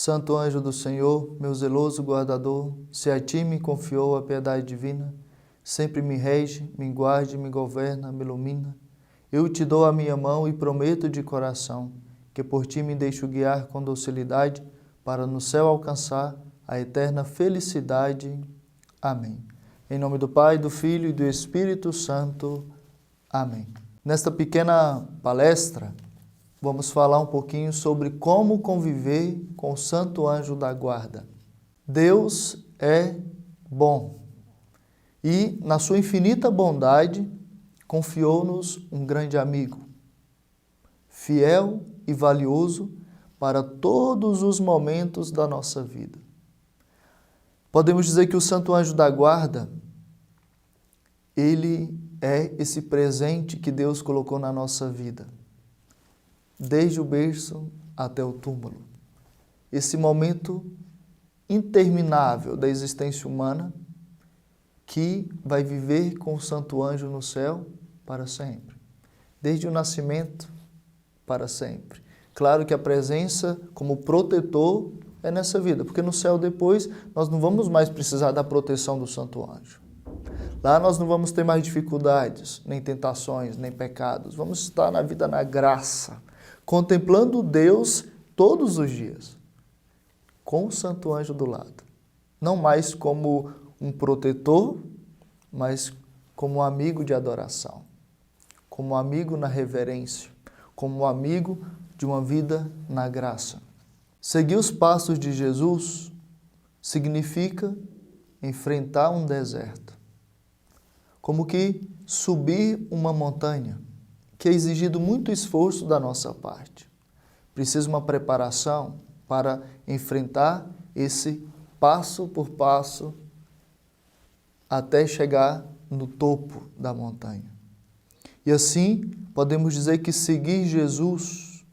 Santo anjo do Senhor, meu zeloso guardador, se a ti me confiou a piedade divina, sempre me rege, me guarde, me governa, me ilumina. Eu te dou a minha mão e prometo de coração, que por ti me deixo guiar com docilidade, para no céu alcançar a eterna felicidade. Amém. Em nome do Pai, do Filho e do Espírito Santo. Amém. Nesta pequena palestra, vamos falar um pouquinho sobre como conviver com o Santo Anjo da Guarda. Deus é bom e, na sua infinita bondade, confiou-nos um grande amigo, fiel e valioso para todos os momentos da nossa vida. Podemos dizer que o Santo Anjo da Guarda, ele é esse presente que Deus colocou na nossa vida, desde o berço até o túmulo. Esse momento interminável da existência humana que vai viver com o Santo Anjo no céu para sempre. Desde o nascimento para sempre. Claro que a presença como protetor é nessa vida, porque no céu depois nós não vamos mais precisar da proteção do Santo Anjo. Lá nós não vamos ter mais dificuldades, nem tentações, nem pecados. Vamos estar na vida na graça, contemplando Deus todos os dias, com o Santo Anjo do lado. Não mais como um protetor, mas como um amigo de adoração, como um amigo na reverência, como um amigo de uma vida na graça. Seguir os passos de Jesus significa enfrentar um deserto, como que subir uma montanha, que é exigido muito esforço da nossa parte. Precisa uma preparação para enfrentar esse passo por passo até chegar no topo da montanha. E assim, podemos dizer que seguir Jesus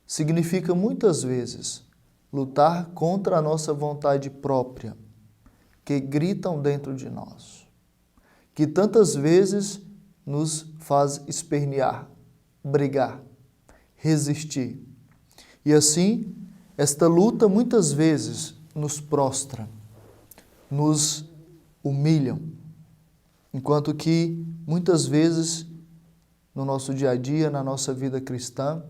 significa muitas vezes lutar contra a nossa vontade própria, que gritam dentro de nós, que tantas vezes nos faz espernear, brigar, resistir. E assim, esta luta muitas vezes nos prostra, nos humilham, enquanto que muitas vezes no nosso dia a dia, na nossa vida cristã,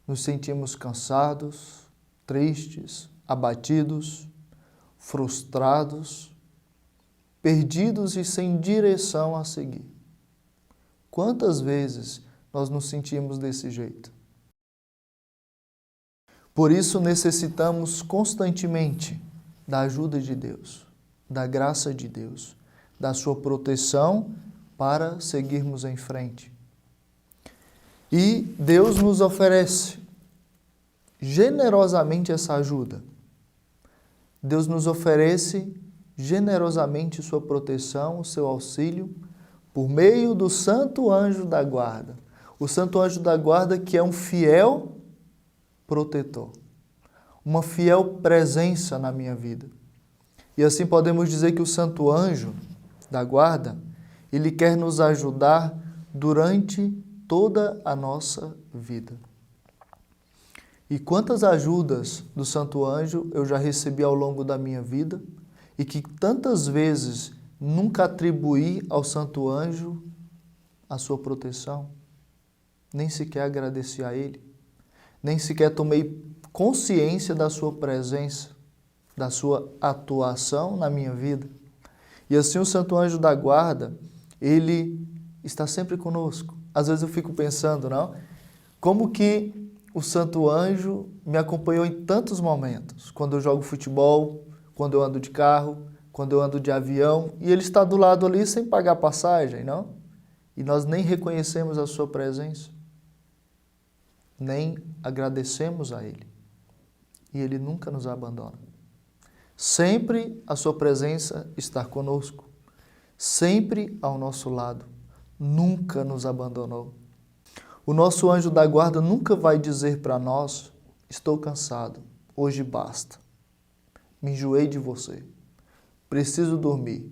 nos sentimos cansados, tristes, abatidos, frustrados, perdidos e sem direção a seguir. Quantas vezes nós nos sentimos desse jeito? Por isso necessitamos constantemente da ajuda de Deus, da graça de Deus, da sua proteção para seguirmos em frente. E Deus nos oferece generosamente essa ajuda. Deus nos oferece generosamente sua proteção, o seu auxílio, por meio do Santo Anjo da Guarda. O Santo Anjo da Guarda que é um fiel protetor, uma fiel presença na minha vida. E assim podemos dizer que o Santo Anjo da Guarda, ele quer nos ajudar durante toda a nossa vida. E quantas ajudas do Santo Anjo eu já recebi ao longo da minha vida e que tantas vezes nunca atribuí ao Santo Anjo a sua proteção, nem sequer agradeci a ele, nem sequer tomei consciência da sua presença, da sua atuação na minha vida. E assim o Santo Anjo da Guarda, ele está sempre conosco. Às vezes eu fico pensando, não? Como que o Santo Anjo me acompanhou em tantos momentos, quando eu jogo futebol, quando eu ando de carro, quando eu ando de avião, e ele está do lado ali sem pagar passagem, não? E nós nem reconhecemos a sua presença, nem agradecemos a ele. E ele nunca nos abandona. Sempre a sua presença está conosco, sempre ao nosso lado, nunca nos abandonou. O nosso anjo da guarda nunca vai dizer para nós, estou cansado, hoje basta, me enjoei de você, preciso dormir,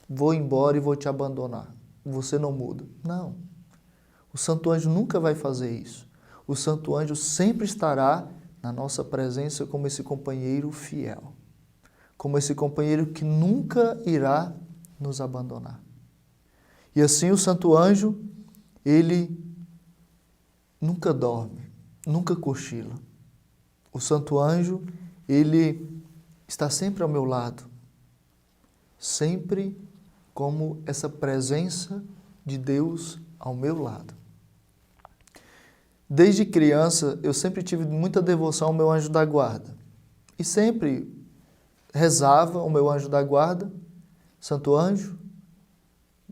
vou embora e vou te abandonar, você não muda. Não, o santo anjo nunca vai fazer isso. O santo anjo sempre estará na nossa presença como esse companheiro fiel, como esse companheiro que nunca irá nos abandonar. E assim o santo anjo, ele nunca dorme, nunca cochila. O santo anjo, ele está sempre ao meu lado, sempre como essa presença de Deus ao meu lado. Desde criança, eu sempre tive muita devoção ao meu anjo da guarda. E sempre rezava o meu anjo da guarda: Santo anjo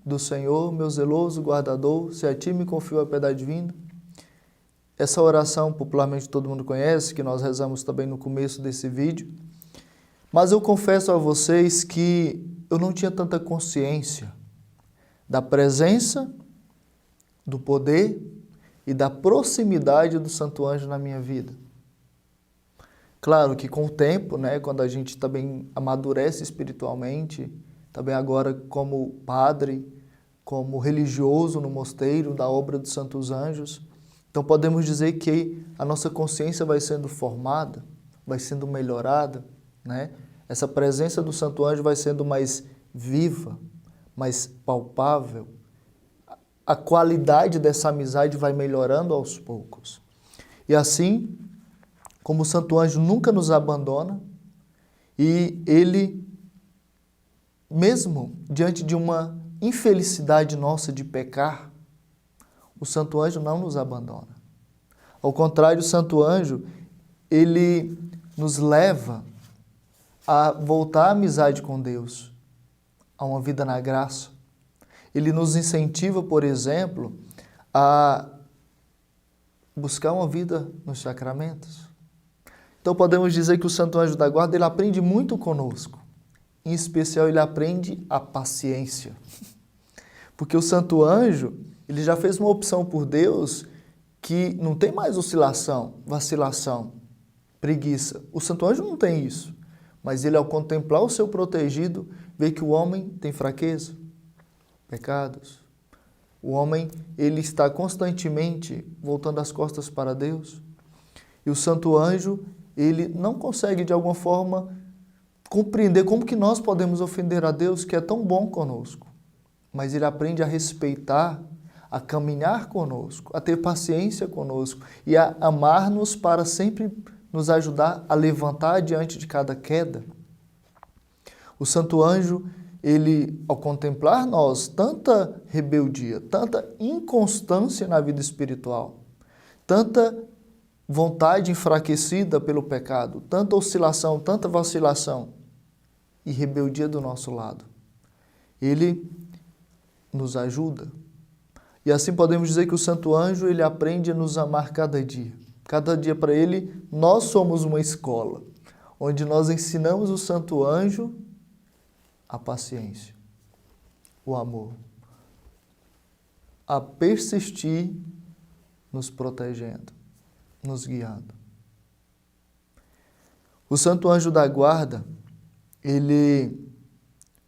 do Senhor, meu zeloso guardador, se a ti me confio a piedade divina. Essa oração popularmente todo mundo conhece, que nós rezamos também no começo desse vídeo. Mas eu confesso a vocês que eu não tinha tanta consciência da presença, do poder e da proximidade do santo anjo na minha vida. Claro que com o tempo, quando a gente também amadurece espiritualmente, também agora como padre, como religioso no mosteiro da obra dos santos anjos, então podemos dizer que a nossa consciência vai sendo formada, vai sendo melhorada, Essa presença do santo anjo vai sendo mais viva, mais palpável. A qualidade dessa amizade vai melhorando aos poucos. E assim, como o santo anjo nunca nos abandona, e ele, mesmo diante de uma infelicidade nossa de pecar, o santo anjo não nos abandona. Ao contrário, o santo anjo, ele nos leva a voltar à amizade com Deus, a uma vida na graça. Ele nos incentiva, por exemplo, a buscar uma vida nos sacramentos. Então podemos dizer que o santo anjo da guarda, ele aprende muito conosco. Em especial, ele aprende a paciência. Porque o santo anjo, ele já fez uma opção por Deus que não tem mais oscilação, vacilação, preguiça. O santo anjo não tem isso. Mas ele, ao contemplar o seu protegido, vê que o homem tem fraqueza, pecados. O homem, ele está constantemente voltando as costas para Deus. E o santo anjo, ele não consegue, de alguma forma, compreender como que nós podemos ofender a Deus, que é tão bom conosco. Mas ele aprende a respeitar, a caminhar conosco, a ter paciência conosco e a amar-nos para sempre nos ajudar a levantar diante de cada queda. O santo anjo, ele, ao contemplar nós tanta rebeldia, tanta inconstância na vida espiritual, tanta vontade enfraquecida pelo pecado, tanta oscilação, tanta vacilação e rebeldia do nosso lado, ele nos ajuda. E assim podemos dizer que o santo anjo, ele aprende a nos amar cada dia. Cada dia para ele, nós somos uma escola, onde nós ensinamos o santo anjo a paciência, o amor, a persistir nos protegendo, nos guiando. O santo anjo da guarda, ele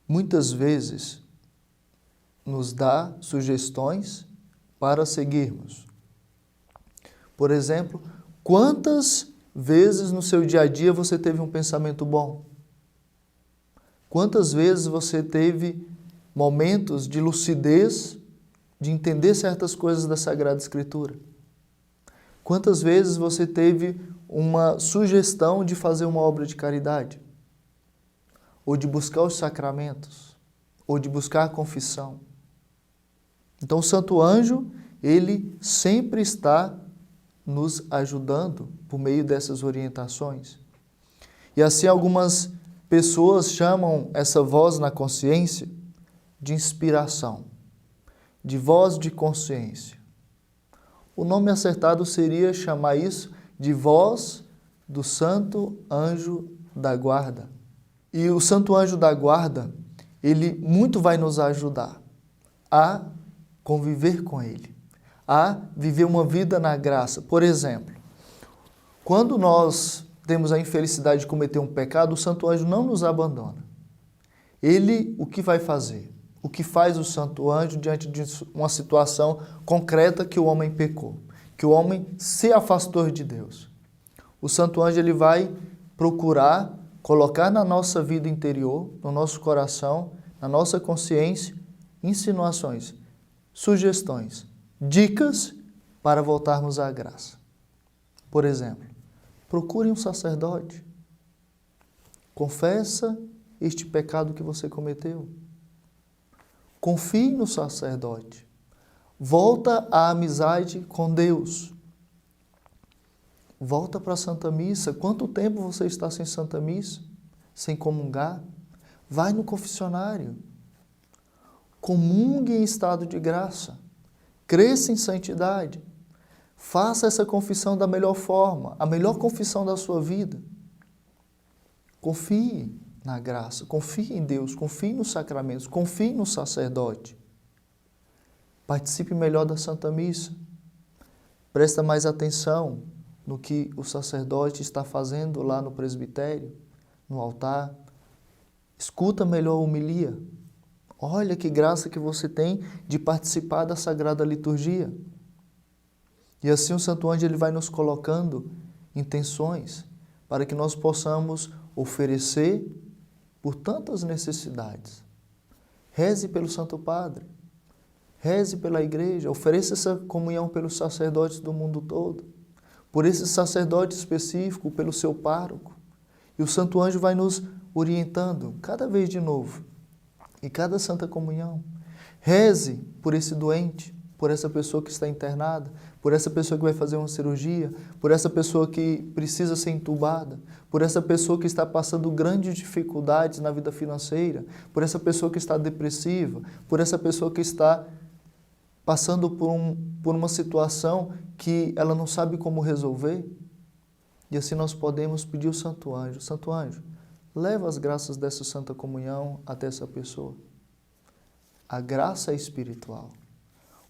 muitas vezes nos dá sugestões para seguirmos. Por exemplo, quantas vezes no seu dia a dia você teve um pensamento bom? Quantas vezes você teve momentos de lucidez, de entender certas coisas da Sagrada Escritura? Quantas vezes você teve uma sugestão de fazer uma obra de caridade? Ou de buscar os sacramentos? Ou de buscar a confissão? Então o santo anjo, ele sempre está nos ajudando por meio dessas orientações. E assim algumas pessoas chamam essa voz na consciência de inspiração, de voz de consciência. O nome acertado seria chamar isso de voz do santo anjo da guarda. E o santo anjo da guarda, ele muito vai nos ajudar a conviver com ele, a viver uma vida na graça. Por exemplo, quando nós temos a infelicidade de cometer um pecado, o santo anjo não nos abandona. Ele, o que vai fazer? O que faz o santo anjo diante de uma situação concreta que o homem pecou, que o homem se afastou de Deus? O santo anjo ele vai procurar colocar na nossa vida interior, no nosso coração, na nossa consciência, insinuações, sugestões, dicas para voltarmos à graça. Por exemplo, procure um sacerdote. Confessa este pecado que você cometeu. Confie no sacerdote. Volta à amizade com Deus. Volta para a Santa Missa. Quanto tempo você está sem Santa Missa? Sem comungar? Vai no confessionário. Comungue em estado de graça. Cresça em santidade. Faça essa confissão da melhor forma, a melhor confissão da sua vida. Confie na graça, confie em Deus, confie nos sacramentos, confie no sacerdote. Participe melhor da Santa Missa. Presta mais atenção no que o sacerdote está fazendo lá no presbitério, no altar. Escuta melhor a homilia. Olha que graça que você tem de participar da Sagrada Liturgia. E assim o Santo Anjo ele vai nos colocando intenções para que nós possamos oferecer por tantas necessidades. Reze pelo Santo Padre, reze pela Igreja, ofereça essa comunhão pelos sacerdotes do mundo todo, por esse sacerdote específico, pelo seu pároco. E o Santo Anjo vai nos orientando cada vez de novo, em cada Santa Comunhão. Reze por esse doente, por essa pessoa que está internada, por essa pessoa que vai fazer uma cirurgia, por essa pessoa que precisa ser entubada, por essa pessoa que está passando grandes dificuldades na vida financeira, por essa pessoa que está depressiva, por essa pessoa que está passando por uma situação que ela não sabe como resolver. E assim nós podemos pedir ao Santo Anjo, leva as graças dessa Santa Comunhão até essa pessoa. A graça é espiritual.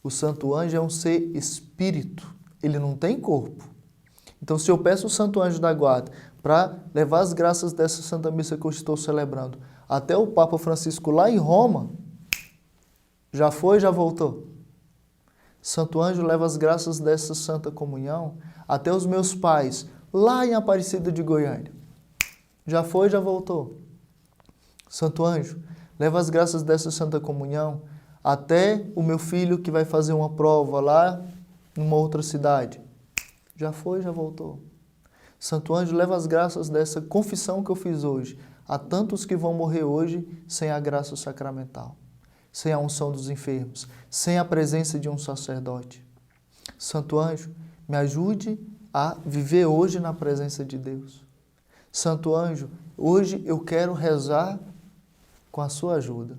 O Santo Anjo é um ser espírito, ele não tem corpo. Então, se eu peço o Santo Anjo da Guarda para levar as graças dessa Santa Missa que eu estou celebrando até o Papa Francisco lá em Roma, já foi, já voltou. Santo Anjo leva as graças dessa Santa Comunhão até os meus pais lá em Aparecida de Goiânia. Já foi, já voltou. Santo Anjo, leva as graças dessa Santa Comunhão até o meu filho que vai fazer uma prova lá numa outra cidade. Já foi, já voltou. Santo Anjo, leva as graças dessa confissão que eu fiz hoje a tantos que vão morrer hoje sem a graça sacramental, sem a unção dos enfermos, sem a presença de um sacerdote. Santo Anjo, me ajude a viver hoje na presença de Deus. Santo Anjo, hoje eu quero rezar com a sua ajuda,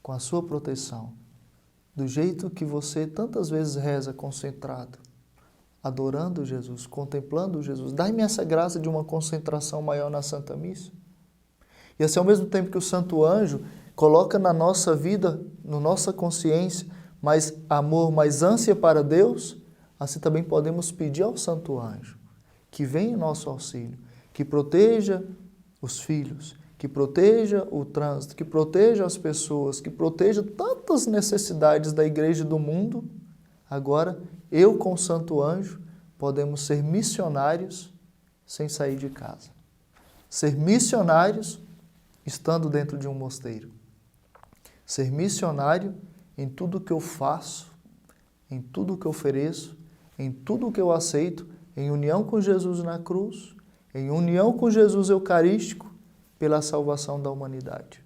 com a sua proteção, do jeito que você tantas vezes reza concentrado, adorando Jesus, contemplando Jesus. Dai-me essa graça de uma concentração maior na Santa Missa. E assim, ao mesmo tempo que o Santo Anjo coloca na nossa vida, na nossa consciência, mais amor, mais ânsia para Deus, assim também podemos pedir ao Santo Anjo que venha em nosso auxílio, que proteja os filhos, que proteja o trânsito, que proteja as pessoas, que proteja tantas necessidades da Igreja e do mundo. Agora, eu com o Santo Anjo, podemos ser missionários sem sair de casa. Ser missionários estando dentro de um mosteiro. Ser missionário em tudo que eu faço, em tudo que eu ofereço, em tudo que eu aceito, em união com Jesus na cruz, em união com Jesus Eucarístico, pela salvação da humanidade.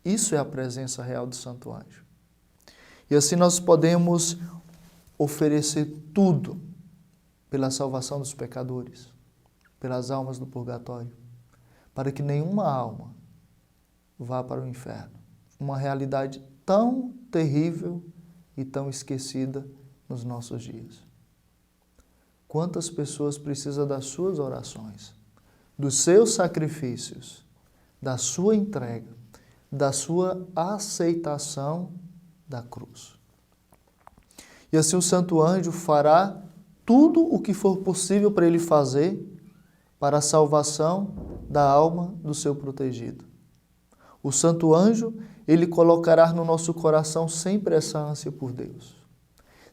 Isso é a presença real do Santo Anjo. E assim nós podemos oferecer tudo pela salvação dos pecadores, pelas almas do purgatório, para que nenhuma alma vá para o inferno. Uma realidade tão terrível e tão esquecida nos nossos dias. Quantas pessoas precisam das suas orações, dos seus sacrifícios, da sua entrega, da sua aceitação da cruz. E assim o Santo Anjo fará tudo o que for possível para ele fazer para a salvação da alma do seu protegido. O Santo Anjo, ele colocará no nosso coração sempre essa ânsia por Deus,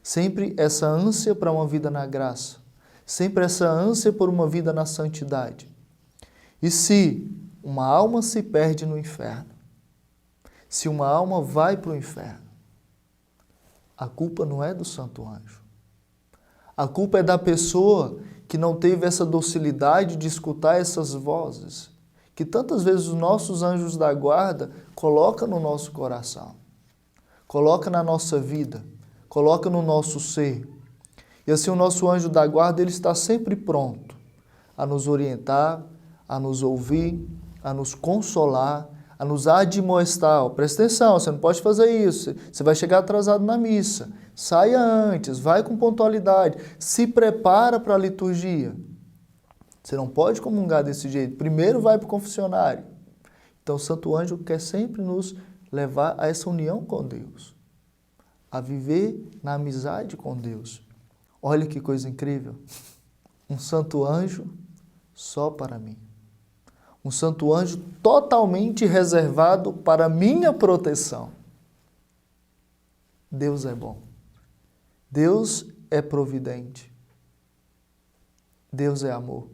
sempre essa ânsia para uma vida na graça, sempre essa ânsia por uma vida na santidade. E se uma alma se perde no inferno, se uma alma vai para o inferno, a culpa não é do santo anjo. A culpa é da pessoa que não teve essa docilidade de escutar essas vozes, que tantas vezes os nossos anjos da guarda colocam no nosso coração, coloca na nossa vida, coloca no nosso ser. E assim o nosso anjo da guarda, ele está sempre pronto a nos orientar, a nos ouvir, a nos consolar, a nos admoestar. Oh, presta atenção, você não pode fazer isso, você vai chegar atrasado na missa. Saia antes, vai com pontualidade, se prepara para a liturgia. Você não pode comungar desse jeito, primeiro vai para o confessionário. Então o Santo Anjo quer sempre nos levar a essa união com Deus, a viver na amizade com Deus. Olha que coisa incrível, um santo anjo só para mim. Um santo anjo totalmente reservado para minha proteção. Deus é bom. Deus é providente. Deus é amor.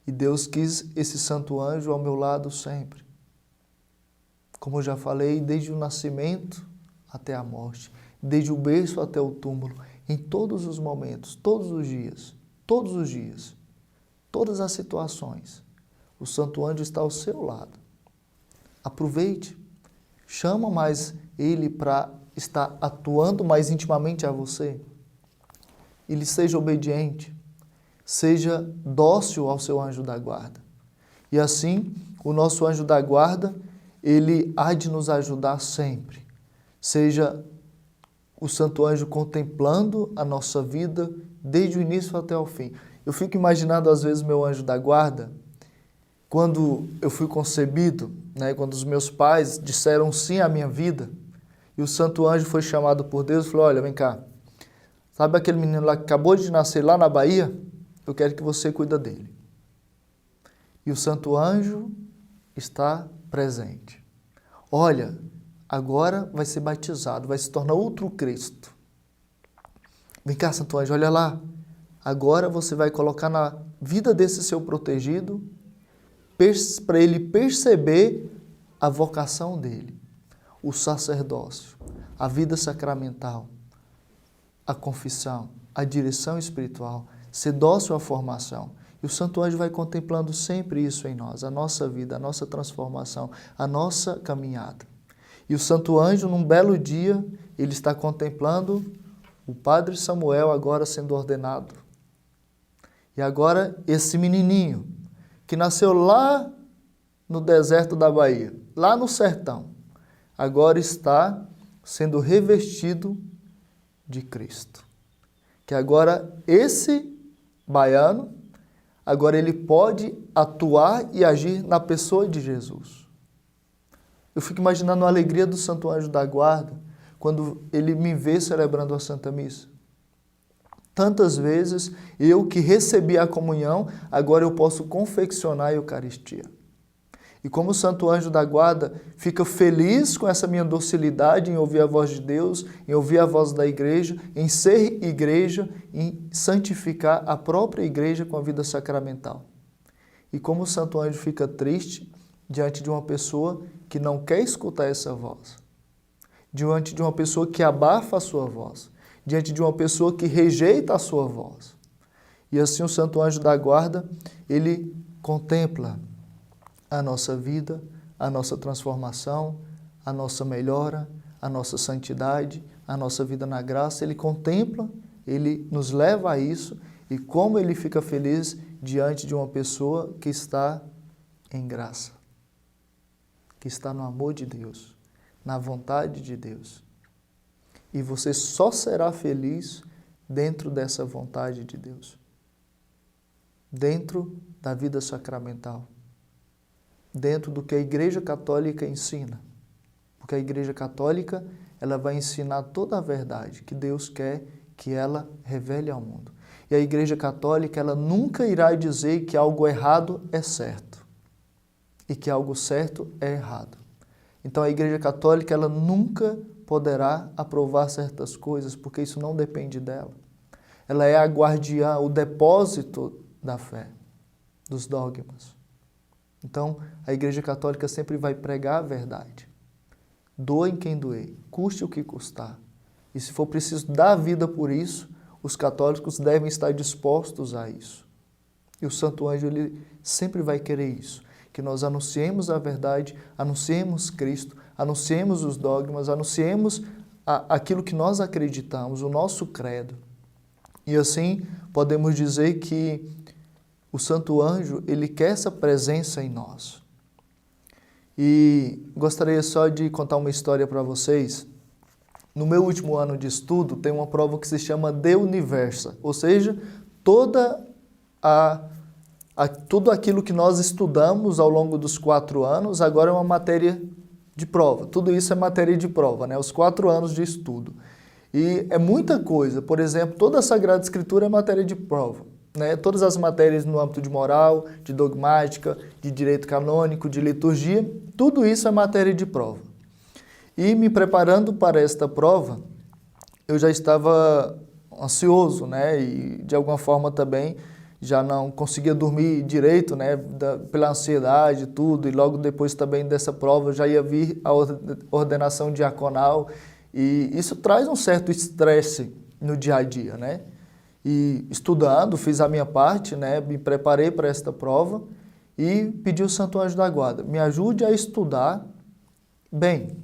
E Deus quis esse santo anjo ao meu lado sempre. Como eu já falei, desde o nascimento até a morte, desde o berço até o túmulo, em todos os momentos, todos os dias, todas as situações. O santo anjo está ao seu lado. Aproveite, chama mais ele para estar atuando mais intimamente a você. Ele seja obediente, seja dócil ao seu anjo da guarda. E assim, o nosso anjo da guarda, ele há de nos ajudar sempre. Seja o santo anjo contemplando a nossa vida desde o início até o fim. Eu fico imaginando às vezes meu anjo da guarda, quando eu fui concebido, quando os meus pais disseram sim à minha vida, e o santo anjo foi chamado por Deus e falou, olha, vem cá, sabe aquele menino lá que acabou de nascer lá na Bahia? Eu quero que você cuida dele. E o santo anjo está presente. Olha, agora vai ser batizado, vai se tornar outro Cristo. Vem cá, santo anjo, olha lá. Agora você vai colocar na vida desse seu protegido para ele perceber a vocação dele, o sacerdócio, a vida sacramental, a confissão, a direção espiritual, ser dócil à formação. E o santo anjo vai contemplando sempre isso em nós, a nossa vida, a nossa transformação, a nossa caminhada. E o santo anjo, num belo dia, ele está contemplando o padre Samuel agora sendo ordenado. E agora esse menininho, que nasceu lá no deserto da Bahia, lá no sertão, agora está sendo revestido de Cristo. Que agora esse baiano, agora ele pode atuar e agir na pessoa de Jesus. Eu fico imaginando a alegria do santo anjo da guarda quando ele me vê celebrando a Santa Missa. Tantas vezes eu que recebi a comunhão, agora eu posso confeccionar a Eucaristia. E como o santo anjo da guarda fica feliz com essa minha docilidade em ouvir a voz de Deus, em ouvir a voz da igreja, em ser igreja, em santificar a própria igreja com a vida sacramental. E como o santo anjo fica triste diante de uma pessoa que não quer escutar essa voz, diante de uma pessoa que abafa a sua voz, diante de uma pessoa que rejeita a sua voz. E assim o santo anjo da guarda, ele contempla a nossa vida, a nossa transformação, a nossa melhora, a nossa santidade, a nossa vida na graça. Ele contempla, ele nos leva a isso e como ele fica feliz diante de uma pessoa que está em graça, que está no amor de Deus, na vontade de Deus. E você só será feliz dentro dessa vontade de Deus, dentro da vida sacramental, dentro do que a Igreja Católica ensina. Porque a Igreja Católica, ela vai ensinar toda a verdade que Deus quer que ela revele ao mundo. E a Igreja Católica, ela nunca irá dizer que algo errado é certo e que algo certo é errado. Então a Igreja Católica, ela nunca poderá aprovar certas coisas, porque isso não depende dela. ela é a guardiã, o depósito da fé, dos dogmas. Então, a Igreja Católica sempre vai pregar a verdade. Doe quem doer, custe o que custar. E se for preciso dar a vida por isso, os católicos devem estar dispostos a isso. E o Santo Anjo, ele sempre vai querer isso, que nós anunciemos a verdade, anunciemos Cristo, anunciemos os dogmas, anunciemos aquilo que nós acreditamos, o nosso credo. E assim, podemos dizer que o Santo Anjo, ele quer essa presença em nós. E gostaria só de contar uma história para vocês. No meu último ano de estudo, tem uma prova que se chama De Universa, ou seja, tudo aquilo que nós estudamos ao longo dos 4 anos, agora é uma matéria de prova. Tudo isso é matéria de prova, né? Os 4 anos de estudo. E é muita coisa. Por exemplo, toda a Sagrada Escritura é matéria de prova, né? Todas as matérias no âmbito de moral, de dogmática, de direito canônico, de liturgia, tudo isso é matéria de prova. E me preparando para esta prova, eu já estava ansioso, né? E de alguma forma também já não conseguia dormir direito, né? Pela ansiedade e tudo. E logo depois também dessa prova já ia vir a ordenação diaconal. E isso traz um certo estresse no dia a dia, né? E estudando, fiz a minha parte, né? Me preparei para esta prova e pedi ao Santo Anjo da Guarda, me ajude a estudar bem.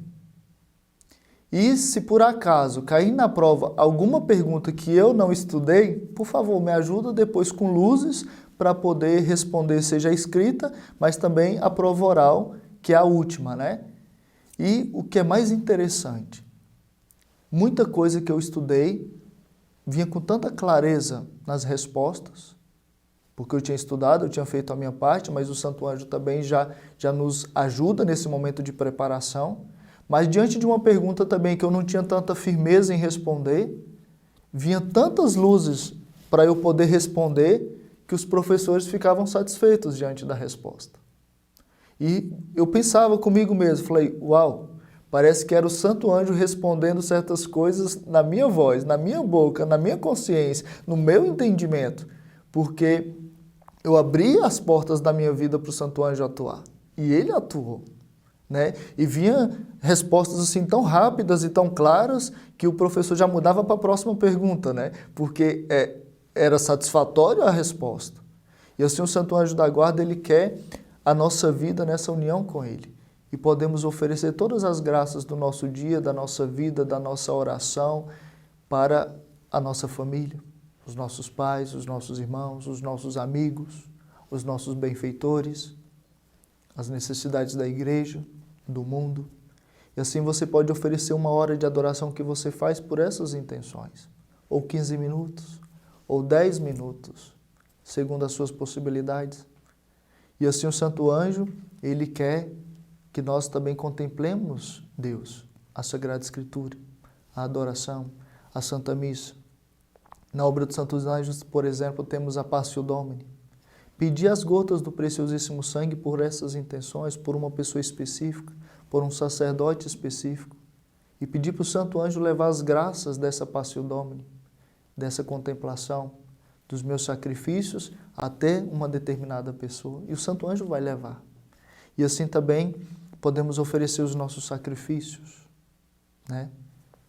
E se por acaso cair na prova alguma pergunta que eu não estudei, por favor, me ajuda depois com luzes para poder responder, seja escrita, mas também a prova oral, que é a última, né? E o que é mais interessante, muita coisa que eu estudei vinha com tanta clareza nas respostas, porque eu tinha estudado, eu tinha feito a minha parte, mas o Santo Anjo também já nos ajuda nesse momento de preparação. Mas diante de uma pergunta também que eu não tinha tanta firmeza em responder, vinha tantas luzes para eu poder responder que os professores ficavam satisfeitos diante da resposta. E eu pensava comigo mesmo, falei, uau, parece que era o Santo Anjo respondendo certas coisas na minha voz, na minha boca, na minha consciência, no meu entendimento, porque eu abri as portas da minha vida para o Santo Anjo atuar, e ele atuou, né? E vinha respostas assim tão rápidas e tão claras que o professor já mudava para a próxima pergunta, né? Porque era satisfatório a resposta. E assim o Santo Anjo da Guarda, ele quer a nossa vida nessa união com ele. E podemos oferecer todas as graças do nosso dia, da nossa vida, da nossa oração para a nossa família, os nossos pais, os nossos irmãos, os nossos amigos, os nossos benfeitores, as necessidades da igreja, do mundo. E assim você pode oferecer uma hora de adoração que você faz por essas intenções, ou 15 minutos, ou 10 minutos, segundo as suas possibilidades. E assim o Santo Anjo, ele quer que nós também contemplemos Deus, a Sagrada Escritura, a adoração, a Santa Missa. Na obra dos Santos Anjos, por exemplo, temos a Passio Domini. Pedir as gotas do preciosíssimo sangue por essas intenções, por uma pessoa específica, por um sacerdote específico. E pedir para o Santo Anjo levar as graças dessa Passio Domini, dessa contemplação, dos meus sacrifícios até uma determinada pessoa. E o Santo Anjo vai levar. E assim também podemos oferecer os nossos sacrifícios, né?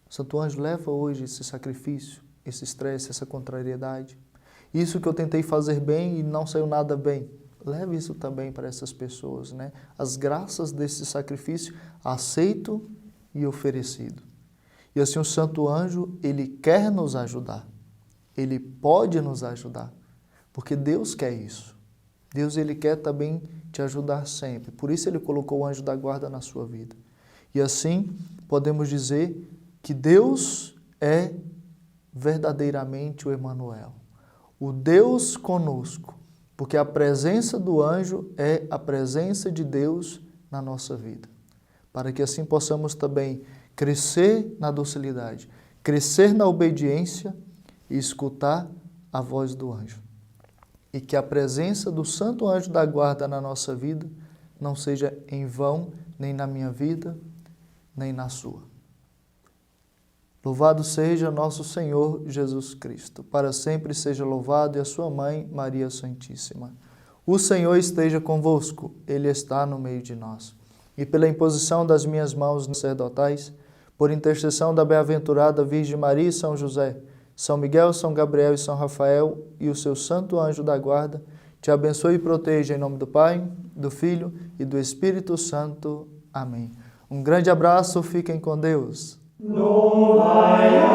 O Santo Anjo leva hoje esse sacrifício, esse estresse, essa contrariedade. Isso que eu tentei fazer bem e não saiu nada bem. Leve isso também para essas pessoas, né? As graças desse sacrifício aceito e oferecido. E assim o Santo Anjo, ele quer nos ajudar. Ele pode nos ajudar, porque Deus quer isso. Deus, ele quer também te ajudar sempre. Por isso ele colocou o anjo da guarda na sua vida. E assim podemos dizer que Deus é verdadeiramente o Emanuel, o Deus conosco, porque a presença do anjo é a presença de Deus na nossa vida. Para que assim possamos também crescer na docilidade, crescer na obediência e escutar a voz do anjo. E que a presença do Santo Anjo da Guarda na nossa vida não seja em vão, nem na minha vida, nem na sua. Louvado seja nosso Senhor Jesus Cristo. Para sempre seja louvado e a sua mãe, Maria Santíssima. O Senhor esteja convosco, Ele está no meio de nós. E pela imposição das minhas mãos sacerdotais, por intercessão da bem-aventurada Virgem Maria e São José, São Miguel, São Gabriel e São Rafael e o seu santo anjo da guarda, te abençoe e proteja em nome do Pai, do Filho e do Espírito Santo. Amém. Um grande abraço, fiquem com Deus. Louvai